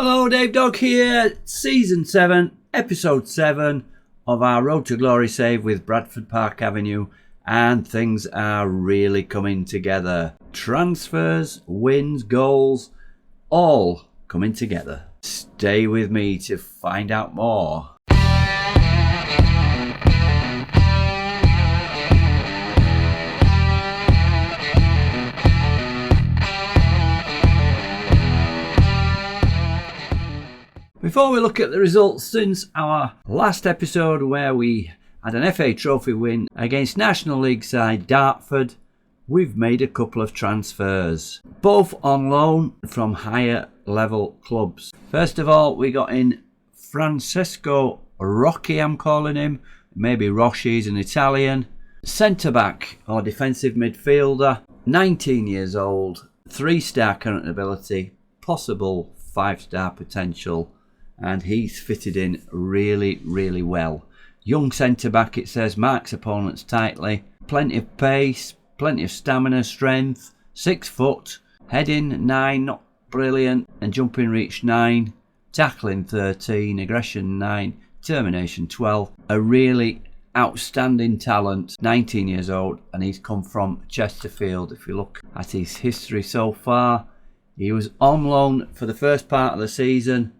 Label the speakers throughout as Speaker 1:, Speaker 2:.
Speaker 1: Hello, Dave Dog here, Season 7, Episode 7 of our Road to Glory save with Bradford Park Avenue, and things are really coming together. Transfers, wins, goals, all coming together. Stay with me to find out more. Before we look at the results since our last episode where we had an FA Trophy win against National League side Bradford, we've made a couple of transfers, both on loan from higher level clubs. First of all, we got in Francesco Rocchi, I'm calling him, maybe Rosci, he's an Italian, centre back or defensive midfielder, 19 years old, 3-star current ability, possible 5-star potential. And he's fitted in really well. Young centre-back, it says, marks opponents tightly. Plenty of pace, plenty of stamina, strength. 6 foot. Heading 9, not brilliant. And jumping reach 9. Tackling 13. Aggression 9. Determination 12. A really outstanding talent. 19 years old. And he's come from Chesterfield. If you look at his history so far, he was on loan for the first part of the season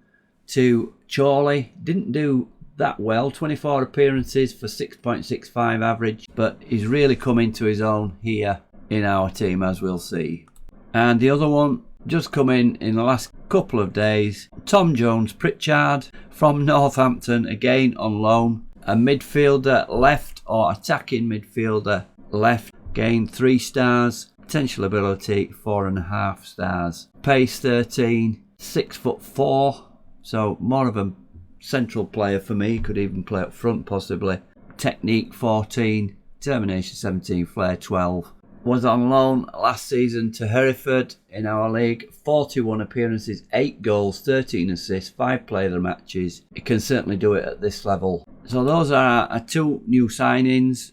Speaker 1: to Chorley. Didn't do that well, 24 appearances for 6.65 average, but he's really come into his own here in our team, as we'll see. And the other one just come in the last couple of days, Tom Jones Pritchard from Northampton, again on loan, a midfielder left or attacking midfielder left, gained 3 stars, potential ability 4.5 stars, pace 13, 6'4", so more of a central player for me. Could even play up front possibly. Technique 14, determination 17, flair 12. Was on loan last season to Hereford in our league. 41 appearances, 8 goals, 13 assists, 5 player of the matches. He can certainly do it at this level. So those are our 2 new signings.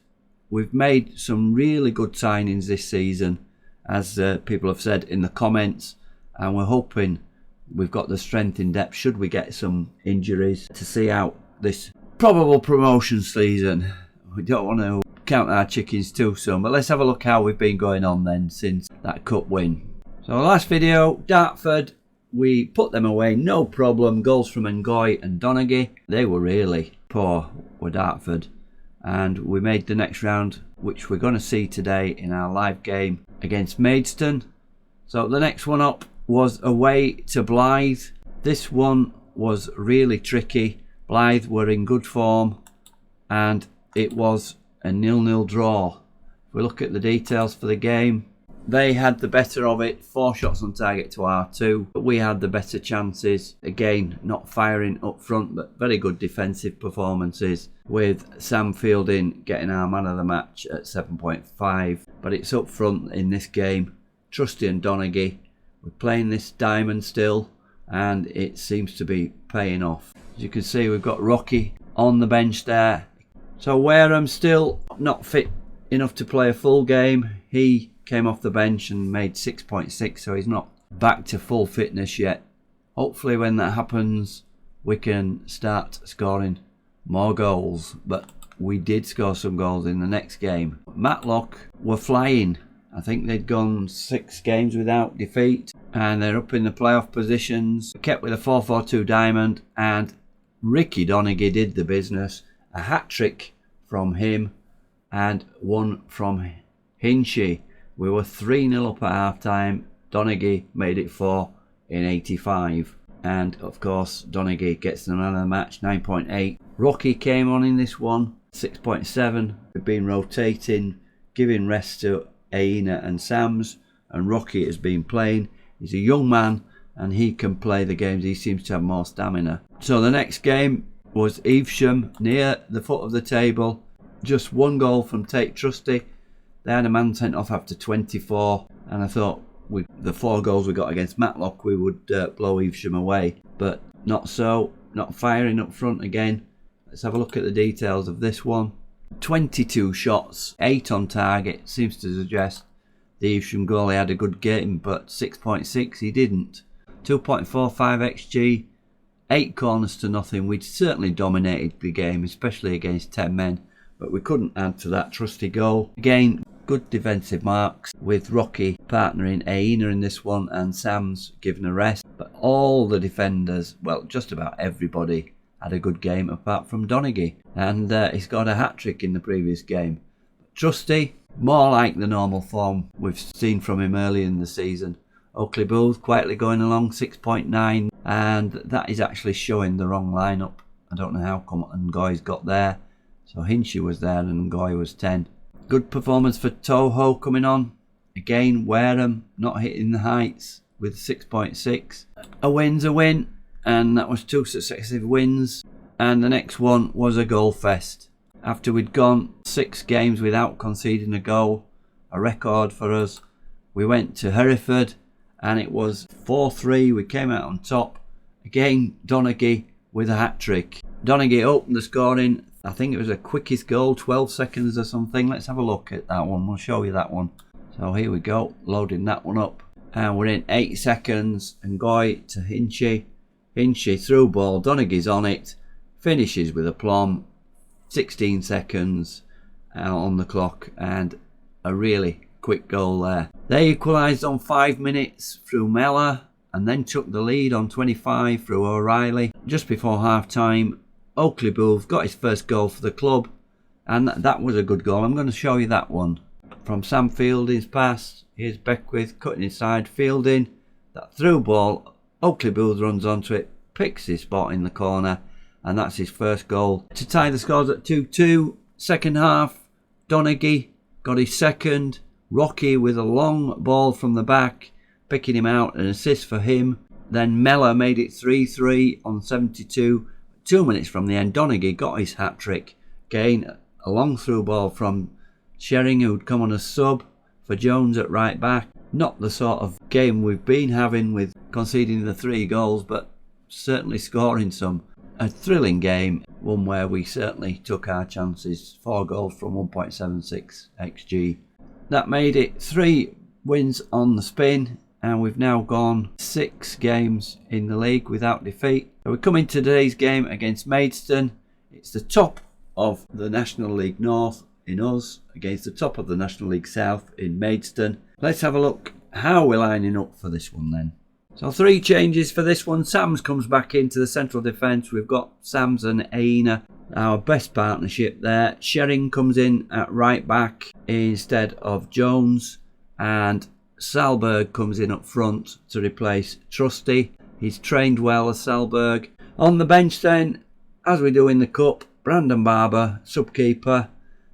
Speaker 1: We've made some really good signings this season, as people have said in the comments, and we're hoping we've got the strength in depth should we get some injuries to see out this probable promotion season. We don't want to count our chickens too soon, but let's have a look how we've been going on then since that cup win. So last video, Bradford, we put them away, no problem. Goals from Ngoy and Donaghy. They were really poor with Bradford, and we made the next round, which we're going to see today in our live game against Maidstone. So the next one up was away to Blythe. This one was really tricky. Blythe were in good form and it was a 0-0 draw. If we look at the details for the game, they had the better of it, 4 shots on target to our 2, but we had the better chances. Again, not firing up front, but very good defensive performances, with Sam Fielding getting our man of the match at 7.5. But it's up front in this game. Trusty and Donaghy. We're playing this diamond still, and it seems to be paying off. As you can see, we've got Rocky on the bench there. So Wareham still not fit enough to play a full game. He came off the bench and made 6.6, so he's not back to full fitness yet. Hopefully when that happens, we can start scoring more goals. But we did score some goals in the next game. Matlock were flying. I think they'd gone 6 games without defeat, and they're up in the playoff positions. Kept with a 4-4-2 diamond, and Ricky Donaghy did the business. A hat-trick from him and one from Hinchy. We were 3-0 up at half-time. Donaghy made it 4 in 85. And of course, Donaghy gets the man of the match, 9.8. Rocky came on in this one, 6.7. We've been rotating, giving rest to Aina and Sams, and Rocky has been playing. He's a young man and he can play the games. He seems to have more stamina. So the next game was Evesham, near the foot of the table. Just 1 goal from Tate Trusty. They had a man sent off after 24, and I thought with the 4 goals we got against Matlock we would blow Evesham away, but not so. Not firing up front again. Let's have a look at the details of this one. 22 shots, 8 on target. Seems to suggest the Evesham goalie had a good game, but 6.6 he didn't. 2.45 XG, 8 corners to nothing. We'd certainly dominated the game, especially against 10 men, but we couldn't add to that trusty goal. Again, good defensive marks with Rocky partnering Aina in this one and Sam's given a rest. But all the defenders, well, just about everybody, had a good game apart from Donaghy. And he's got a hat-trick in the previous game. Trusty, more like the normal form we've seen from him earlier in the season. Oakley Booth quietly going along, 6.9. And that is actually showing the wrong lineup. I don't know how come Ngoy's got there. So Hinchy was there and Ngoy was 10. Good performance for Toho coming on. Again, Wareham not hitting the heights with 6.6. A win's a win, and that was 2 successive wins. And the next one was a goal fest. After we'd gone 6 games without conceding a goal, a record for us, we went to Hereford and it was 4-3. We came out on top. Again, Donaghy with a hat-trick. Donaghy opened the scoring. I think it was the quickest goal, 12 seconds or something. Let's have a look at that one. We'll show you that one. So here we go, loading that one up. And we're in 8 seconds. And Ngoy to Hinchy. Hinchy through ball. Donaghy's on it. Finishes with aplomb. 16 seconds on the clock. And a really quick goal there. They equalised on 5 minutes through Mellor. And then took the lead on 25 through O'Reilly. Just before half time, Oakley Booth got his first goal for the club, and that was a good goal. I'm going to show you that one. From Sam Fielding's pass, here's Beckwith cutting inside, Fielding, that through ball, Oakley Booth runs onto it, picks his spot in the corner, and that's his first goal. To tie the scores at 2-2, second half, Donaghy got his second, Rocky with a long ball from the back, picking him out, an assist for him. Then Mellor made it 3-3 on 72. 2 minutes from the end, Donaghy got his hat-trick. Again, a long through ball from Shering, who'd come on a sub for Jones at right back. Not the sort of game we've been having with conceding the 3 goals, but certainly scoring some. A thrilling game, one where we certainly took our chances. 4 goals from 1.76 XG. That made it 3 wins on the spin, and we've now gone 6 games in the league without defeat. So we come into today's game against Maidstone. It's the top of the National League North in us against the top of the National League South in Maidstone. Let's have a look how we're lining up for this one then. So 3 changes for this one. Sams comes back into the central defence. We've got Sams and Aina, our best partnership there. Shering comes in at right back instead of Jones, and Salberg comes in up front to replace Trusty. He's trained well as Salberg. On the bench then, as we do in the Cup, Brandon Barber, subkeeper,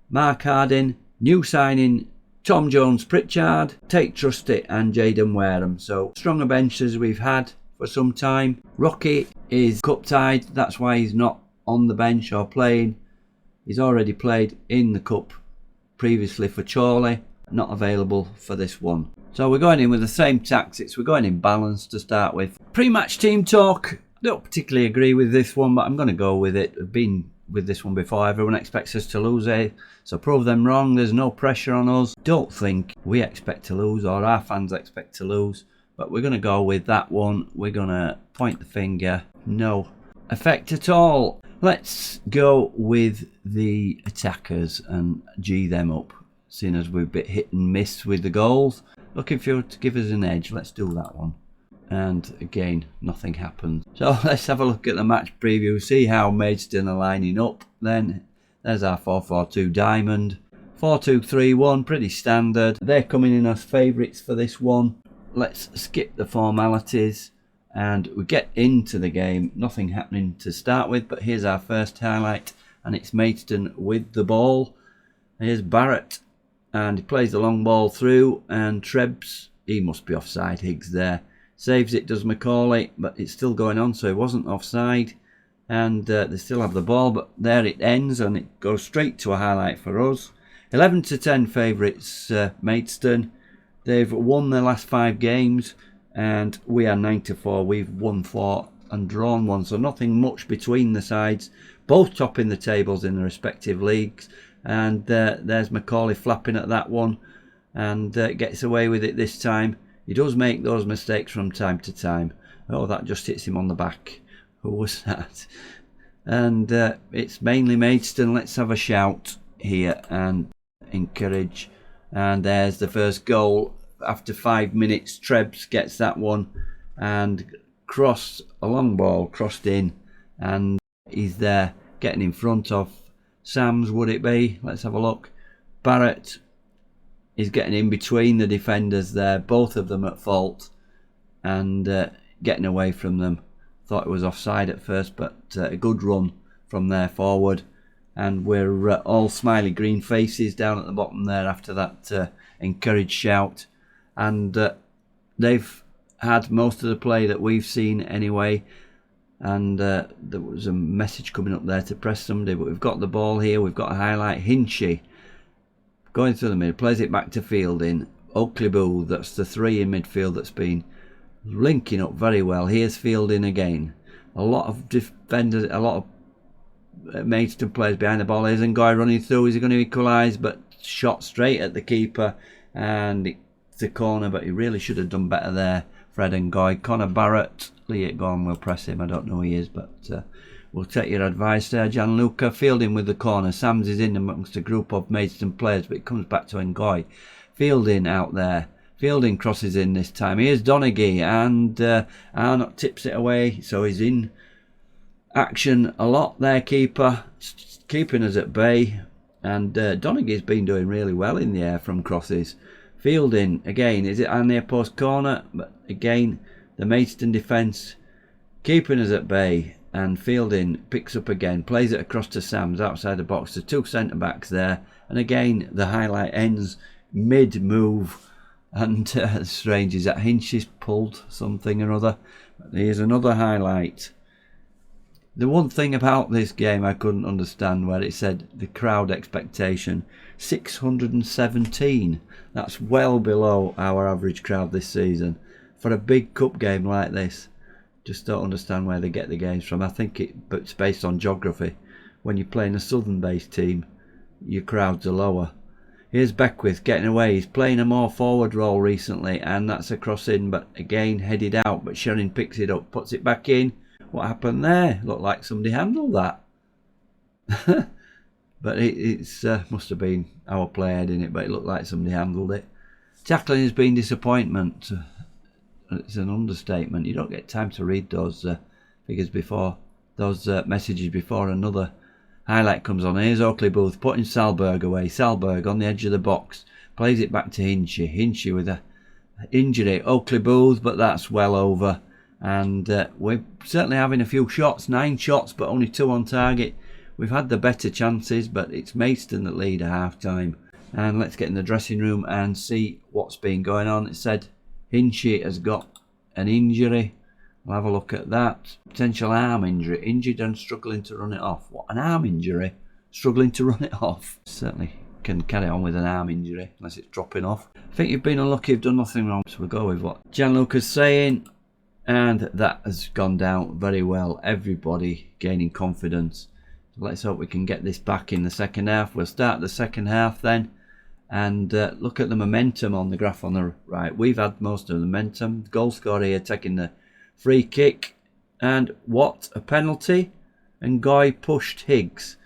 Speaker 1: Mark Harding, new signing, Tom Jones-Pritchard, Tate Trusty and Jaden Wareham. So stronger benches we've had for some time. Rocky is cup tied, that's why he's not on the bench or playing. He's already played in the Cup previously for Chorley, not available for this one. So we're going in with the same tactics. We're going in balance to start with. Pre-match team talk. I don't particularly agree with this one, but I'm going to go with it. I've been with this one before. Everyone expects us to lose it, so prove them wrong. There's no pressure on us. Don't think we expect to lose or our fans expect to lose, but we're going to go with that one. We're going to point the finger. No effect at all. Let's go with the attackers and G them up, seeing as we're a bit hit and miss with the goals. Looking for you to give us an edge. Let's do that one. And again, nothing happened. So let's have a look at the match preview. See how Maidstone are lining up. Then there's our 4-4-2 diamond. 4-2-3-1, pretty standard. They're coming in as favourites for this one. Let's skip the formalities and we get into the game. Nothing happening to start with, but here's our first highlight, and it's Maidstone with the ball. Here's Barrett, and he plays the long ball through, and Trebs, he must be offside, Higgs there. Saves it, does Macaulay, but it's still going on, so he wasn't offside. And they still have the ball, but there it ends, and it goes straight to a highlight for us. 11-10 favourites, Maidstone. They've won their last 5 games, and we are 9-4. We've won 4 and drawn 1, so nothing much between the sides. Both topping the tables in the respective leagues. And there's Macaulay flapping at that one, and gets away with it this time. He does make those mistakes from time to time. Oh, that just hits him on the back. Who was that? And it's mainly Maidstone. Let's have a shout here and encourage. And there's the first goal after 5 minutes. Trebs gets that one and a long ball crossed in, and he's there getting in front of Sams, would it be? Let's have a look. Barrett is getting in between the defenders there, both of them at fault, and getting away from them. Thought it was offside at first, but a good run from there forward, and we're all smiley green faces down at the bottom there after that encouraged shout. And they've had most of the play that we've seen anyway, and there was a message coming up there to press somebody, but we've got the ball here. We've got a highlight. Hinchy going through the middle, plays it back to Fielding. Oakley Booth, that's the three in midfield that's been linking up very well. Here's Fielding again. A lot of defenders, a lot of Maidstone players behind the ball. Here's Ngoy running through. Is he going to equalise? But shot straight at the keeper, and it's a corner, but he really should have done better there, Fred Ngoy. Connor Barrett, Leah Gorn will press him. I don't know who he is, but we'll take your advice there. Gianluca Fielding with the corner. Sams is in amongst a group of Maidstone players, but it comes back to Ngoy. Fielding out there. Fielding crosses in this time. Here's Donaghy, and Arnott tips it away, so he's in action a lot there, keeper, keeping us at bay. And Donaghy's been doing really well in the air from crosses. Fielding, again, is it a near post corner? But again, the Maidstone defence keeping us at bay. And Fielding picks up again, plays it across to Sams outside the box. The two centre-backs there. And again, the highlight ends mid-move. And strange is that Hinch's pulled something or other. Here's another highlight. The one thing about this game I couldn't understand, where it said the crowd expectation 617. That's well below our average crowd this season for a big cup game like this. Just don't understand where they get the games from. I think it's based on geography. When you're playing a southern-based team, your crowds are lower. Here's Beckwith getting away. He's playing a more forward role recently, and that's a cross in, but again headed out. But Shannon picks it up, puts it back in. What happened there? Looked like somebody handled that. But it's must have been our player heading it, but it looked like somebody handled it. Tackling has been disappointment. It's an understatement. You don't get time to read those figures before, those messages before another highlight comes on. Here's Oakley Booth putting Salberg away. Salberg on the edge of the box. Plays it back to Hinchy. Hinchy with a injury. Oakley Booth, but that's well over. And we're certainly having a few shots. 9 shots, but only 2 on target. We've had the better chances, but it's Maidstone that lead at half-time. And let's get in the dressing room and see what's been going on. It said Hinchy has got an injury. We'll have a look at that. Potential arm injury. Injured and struggling to run it off. What, an arm injury? Struggling to run it off? Certainly can carry on with an arm injury unless it's dropping off. I think you've been unlucky, you've done nothing wrong. So we'll go with what Gianluca's saying. And that has gone down very well. Everybody gaining confidence. So let's hope we can get this back in the second half. We'll start the second half then. And look at the momentum on the graph on the right. We've had most of the momentum. Goal scorer here taking the free kick, and what a penalty. And Goy pushed Higgs.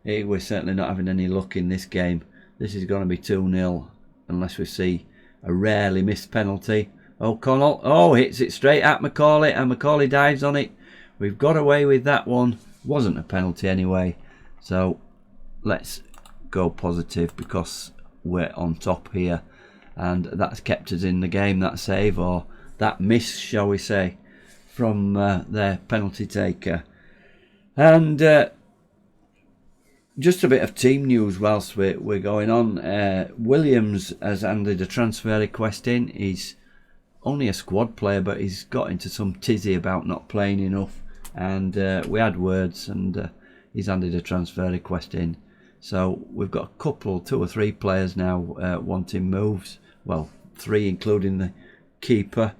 Speaker 1: We're certainly not having any luck in this game. This is going to be 2-0 unless we see a rarely missed penalty. O'Connell, hits it straight at Macaulay, and Macaulay dives on it. We've got away with that one. Wasn't a penalty anyway. So let's go positive because we're on top here. And that's kept us in the game, that save, or that miss, shall we say, from their penalty taker. And just a bit of team news whilst we're going on. Williams has handed a transfer request in. He's only a squad player, but he's got into some tizzy about not playing enough. And we had words, and he's handed a transfer request in. So we've got a couple, 2 or 3 players now wanting moves. Well, 3 including the keeper.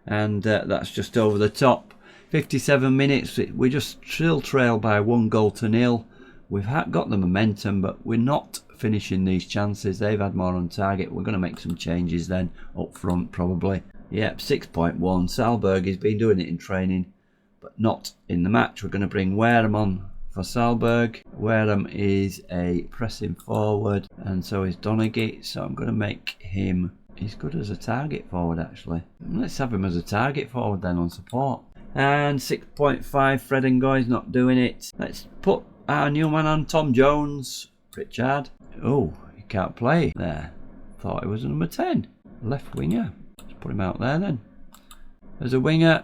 Speaker 1: And that's just over the top. 57 minutes, we just still trail by 1-0. We've got the momentum, but we're not finishing these chances. They've had more on target. We're going to make some changes then up front probably. Yep, 6.1. Salberg has been doing it in training, but not in the match. We're going to bring Wareham on for Salberg. Wareham is a pressing forward, and so is Donaghy. So I'm going to make him... He's good as a target forward, actually. Let's have him as a target forward then on support. And 6.5, Fred Ngoy's not doing it. Let's put our new man on, Tom Jones. Pritchard. Oh, he can't play there. Thought he was a number 10. Left winger. Let's put him out there then. As a winger,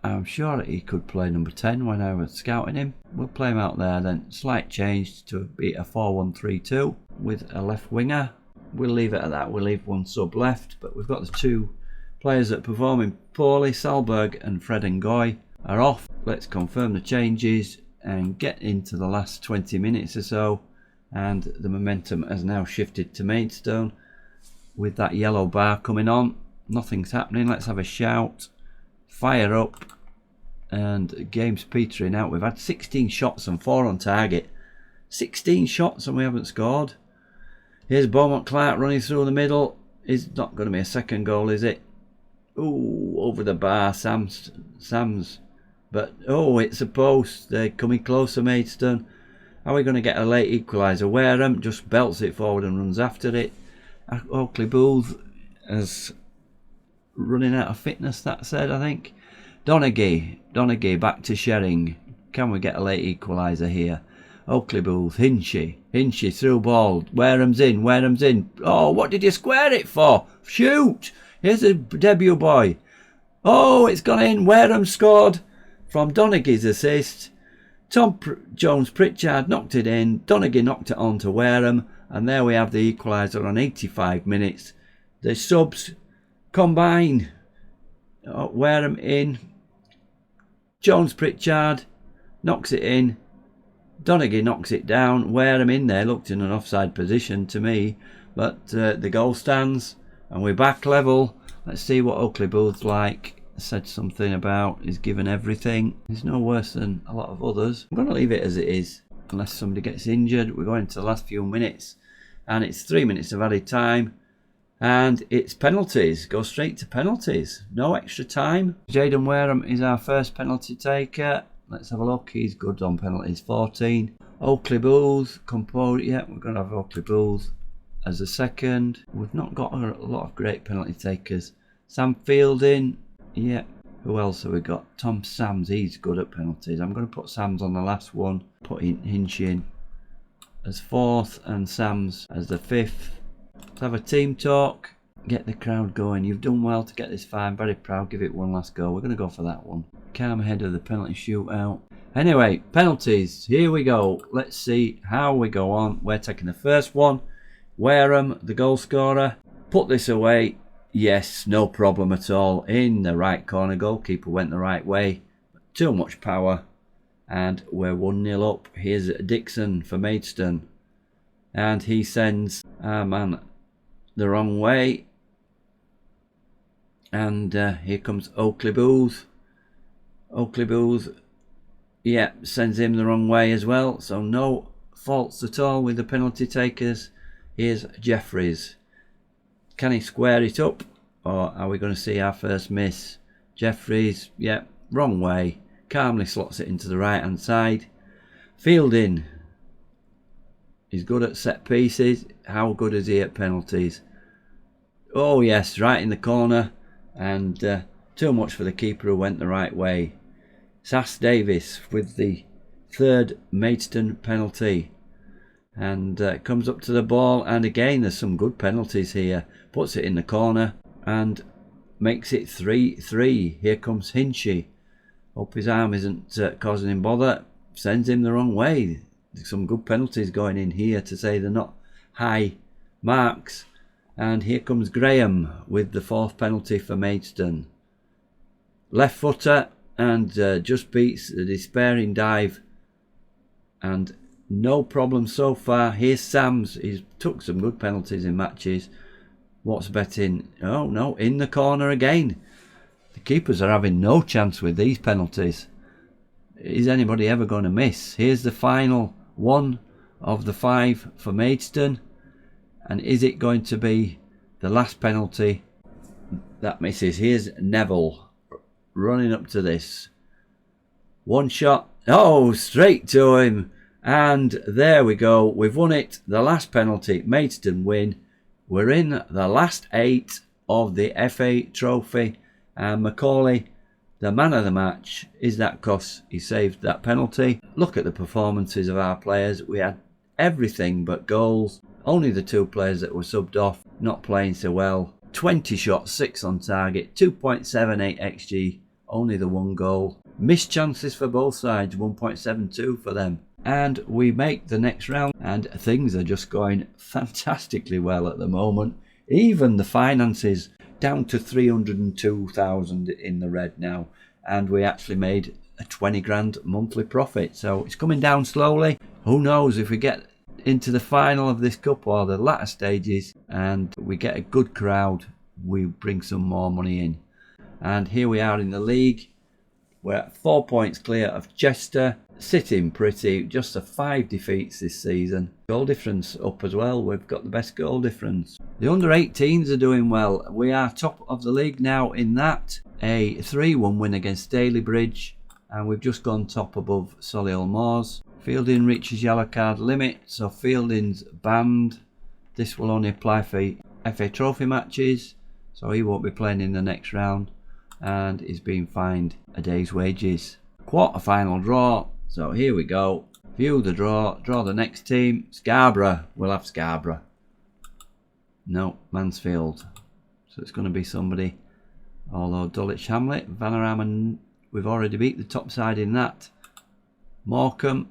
Speaker 1: I'm sure that he could play number 10 when I was scouting him. We'll play him out there then. Slight change to be a 4-1-3-2 with a left winger. We'll leave it at that. We'll leave one sub left, but we've got the two players that are performing poorly. Salberg and Fred Ngoy are off. Let's confirm the changes and get into the last 20 minutes or so. And the momentum has now shifted to Maidstone with that yellow bar coming on. Nothing's happening. Let's have a shout. Fire up. And game's petering out. We've had 16 shots and 4 on target. 16 shots and we haven't scored. Here's Beaumont Clark running through the middle. It's not going to be a second goal, is it? Ooh, over the bar, Sam's. But, oh, it's a post. They're coming closer, Maidstone. Are we going to get a late equaliser? Wareham just belts it forward and runs after it. Oakley Booth is running out of fitness, that said, I think. Donaghy back to Shering. Can we get a late equaliser here? Oakley Booth, Hinchy through ball. Wareham's in. Oh, what did you square it for? Shoot! Here's a debut boy. Oh, it's gone in. Wareham scored from Donaghy's assist. Tom Jones Pritchard knocked it in. Donaghy knocked it on to Wareham. And there we have the equaliser on 85 minutes. The subs combine. Oh, Wareham in. Jones Pritchard knocks it in. Donaghy knocks it down. Wareham in there looked in an offside position to me. But the goal stands. And we're back level. Let's see what Oakley Booth's like. Said something about he's given everything. He's no worse than a lot of others. I'm going to leave it as it is. Unless somebody gets injured. We're going to the last few minutes. And it's 3 minutes of added time. And it's penalties. Go straight to penalties. No extra time. Jaden Wareham is our first penalty taker. Let's have a look. He's good on penalties. 14. Oakley Booth. Yeah, we're going to have Oakley Booth as a second. We've not got a lot of great penalty takers. Sam Fielding. Yeah. Who else have we got? Tom Sams. He's good at penalties. I'm going to put Sams on the last one. Put Hinch in as fourth and Sams as the fifth. Let's have a team talk. Get the crowd going. You've done well to get this far. I'm very proud. Give it one last go. We're going to go for that one. Calm ahead of the penalty shootout. Anyway, penalties. Here we go. Let's see how we go on. We're taking the first one. Wareham, the goal scorer. Put this away. Yes, no problem at all. In the right corner. Goalkeeper went the right way. Too much power. And we're 1-0 up. Here's Dixon for Maidstone. And he sends our man the wrong way. And here comes Oakley Booth. Oakley Booth, yeah, sends him the wrong way as well. So no faults at all with the penalty takers. Here's Jeffries. Can he square it up? Or are we going to see our first miss? Jeffries, yeah, wrong way. Calmly slots it into the right hand side. Fielding. He's good at set pieces. How good is he at penalties? Oh yes, right in the corner. And too much for the keeper who went the right way. Sass Davis with the third Maidstone penalty. And comes up to the ball. And again, there's some good penalties here. Puts it in the corner. And makes it 3-3. Here comes Hinchy. Hope his arm isn't causing him bother. Sends him the wrong way. There's some good penalties going in here to say they're not high marks. And here comes Graham with the fourth penalty for Maidstone. Left footer and just beats the despairing dive. And no problem so far. Here's Sams. He's took some good penalties in matches. What's betting? Oh no, in the corner again. The keepers are having no chance with these penalties. Is anybody ever going to miss? Here's the final one of the 5 for Maidstone. And is it going to be the last penalty? That misses. Here's Neville running up to this. One shot. Oh, straight to him. And there we go. We've won it. The last penalty. Maidstone win. We're in the last 8 of the FA Trophy. And Macaulay, the man of the match. Is that because he saved that penalty? Look at the performances of our players. We had everything but goals. Only the 2 players that were subbed off not playing so well. 20 shots, 6 on target, 2.78 XG, only the 1 goal. Missed chances for both sides, 1.72 for them. And we make the next round, and things are just going fantastically well at the moment. Even the finances down to 302,000 in the red now, and we actually made a 20 grand monthly profit. So it's coming down slowly. Who knows if we get into the final of this cup or the latter stages and we get a good crowd, we bring some more money in. And here we are in the league. We're at 4 points clear of Chester, sitting pretty, just a 5 defeats this season. Goal difference up as well. We've got the best goal difference. The under 18s are doing well. We are top of the league now in that. A 3-1 win against Stalybridge, and we've just gone top above Solihull Moors. Fielding reaches yellow card limit, so Fielding's banned. This will only apply for FA Trophy matches, so he won't be playing in the next round, and is being fined a day's wages. Quarter final draw, so here we go. View the draw the next team. Scarborough, we'll have Scarborough. No, Mansfield. So it's going to be somebody, although Dulwich Hamlet, Vanarama, and we've already beat the top side in that. Morecambe,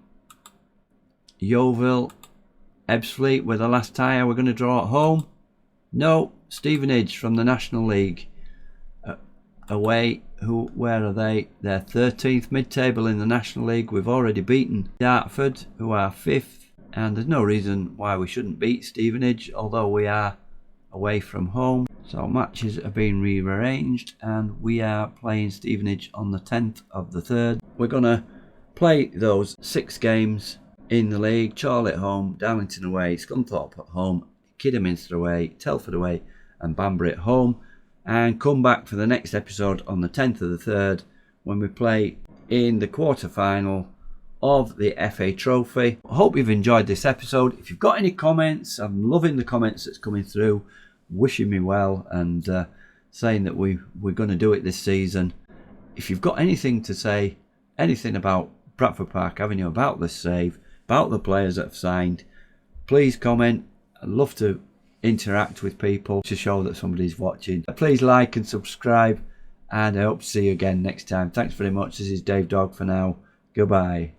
Speaker 1: Yeovil, Ebbsfleet with the last tyre. We're going to draw at home. No, Stevenage from the National League. Away, where are they? They're 13th mid-table in the National League. We've already beaten Dartford, who are 5th. And there's no reason why we shouldn't beat Stevenage, although we are away from home. So matches have been rearranged, and we are playing Stevenage on the 10th of the 3rd. We're going to play those 6 games in the league. Chorley at home, Darlington away, Scunthorpe at home, Kidderminster away, Telford away and Banbury at home, and come back for the next episode on the 10th of the 3rd when we play in the quarter final of the FA Trophy. I hope you've enjoyed this episode. If you've got any comments, I'm loving the comments that's coming through, wishing me well and saying that we're going to do it this season. If you've got anything to say, anything about Bradford Park Avenue, about this save, about the players that have signed, please comment. I'd love to interact with people to show that somebody's watching. Please like and subscribe, and I hope to see you again next time. Thanks very much. This is Dave Dog for now. Goodbye.